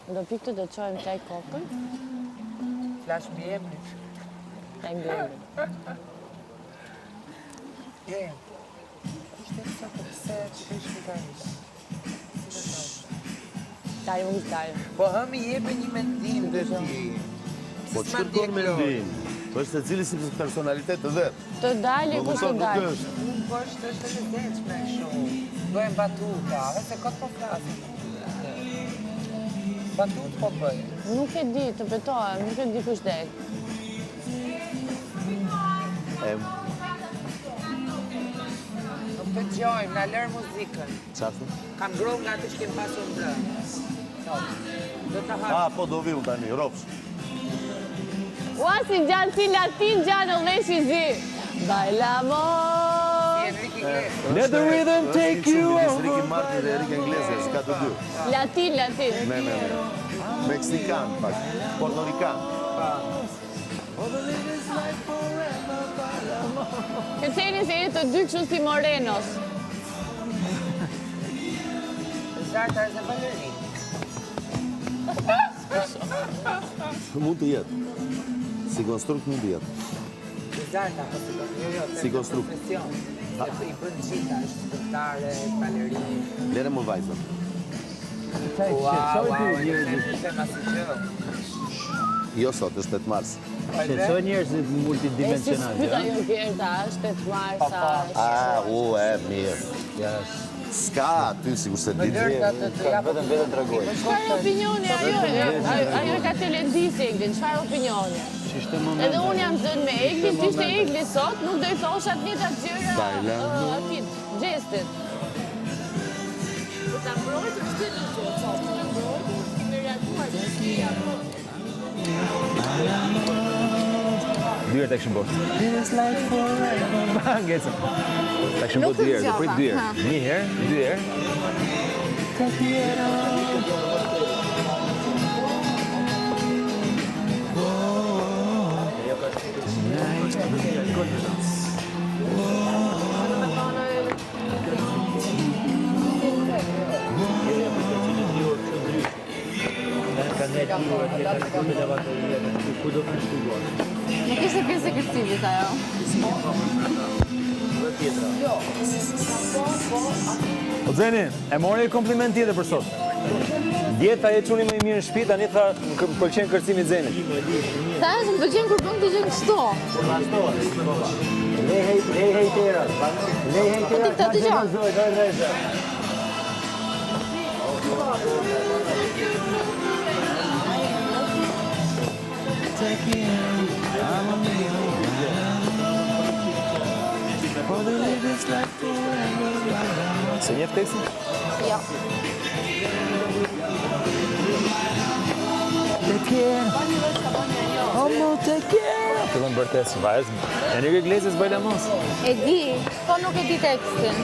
Do pikë të çojmë çaj kokën. Flash mbi emrin. Çaj mbi emrin. Shtet sa të pse që shpitalis. Taj unë taj. Po hëmi jepe një mendim dhe ti. Po që kërkon mendim? Po është se cili si personalitet të vetë. Të dalë ku të dalë. Unë po është e lezetshme shumë. Bëjmë batuta, se këtë po flasim. Batut po bëjmë. Nuk e di, të betohem, nuk e di kush del. Nuk të gjojmë, na lërë muzikën. Qafë? Kam grov nga të që kemë pasur ndrë. Do të hapë. Po do vi unë tani, ropsh. Ua, si gjanë, si latin gjanë, o leshi zi. Bailamos. Enrique Iglesias. Let the rhythm take you over. Ricky Martin dhe Enrique Iglesias, ka të dy. Latin. Ne. Meksikan, pak. Portorikan. Këtëseni se jetë të dy kështu si Morenos. Zarta është e balerin. Mund të jetë. Si konstrukt mund të jetë. Zarta, po Si konstrukt. profesion. I bën gjitha, është spëktare, balerin. Lere më vajzën. Wow, tema si që. Jo sot, është 8 mars. Shqetësoj njerëzit E si multidimensional. spyta jo Gerta, është 8 marsa. Mirë. S'ka aty, sigur se ditë. Vetëm tregoj. Çfarë opinioni ajo ka telendisi Eglin, çfarë opinioni? Edhe unë jam zënë me Eglin, që ishte Egli sot, nuk do i thosha të njëjtat gjëra atit, gjestit. Do ta mbrojtur shtëpi sot, të mbrojtur, me reaguar të shpia. Dyert e këshim bërë. Ngecëm. Ta këshim bërë dyert, dhe prit dyert. Një herë, dy herë. Nuk ishte pjesë e kërcivit ajo. O Zeni, e mori kompliment tjetër për sot. Djeta e quni më i mirë në shtëpi, tani tha më pëlqen kërcimi i Zenit. Ta është më pëlqen kur bën të gjën kështu. Lej hejterat. Po ti këtë dëgjo. Se njeh tekstin? Jo. Fillon bërtes, vajzë. Enrique Iglesias Bailamos. E di, po nuk e di tekstin.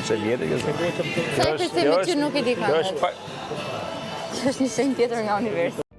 Se vjetë kjo. Sa e kërcimit që nuk e di këngët. Kjo është një shenjë tjetër nga universi.